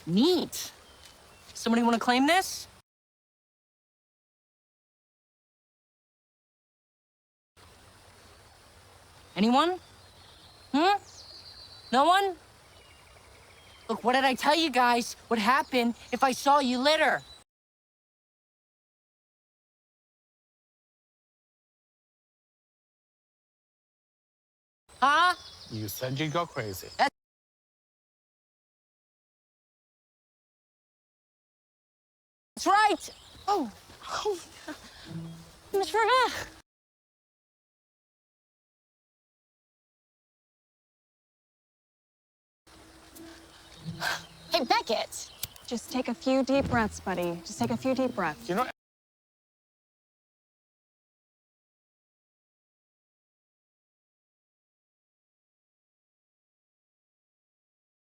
Neat. Somebody want to claim this? Anyone? No one? Look, what did I tell you guys would happen if I saw you litter? Huh? You said you'd go crazy. That's right. Oh. Mr. Hey, Beckett. Just take a few deep breaths, buddy. Just take a few deep breaths. You know,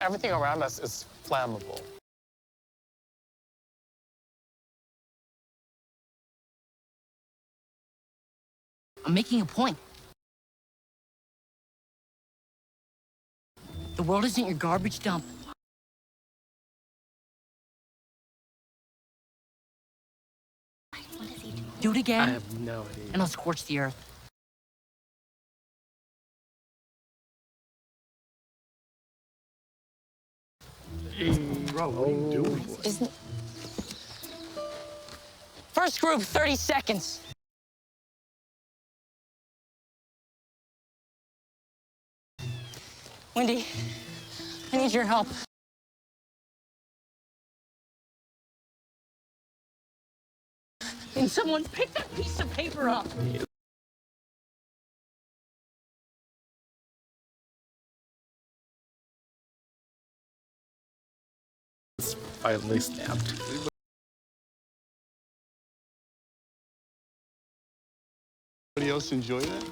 everything around us is flammable. I'm making a point. The world isn't your garbage dump. What is he doing? Do it again, I have no idea. and I'll scorch the earth. Bro, what are you doing? Isn't... First group, 30 seconds. Wendy, I need your help. Can someone pick that piece of paper up? Finally snapped. Anybody else enjoy that?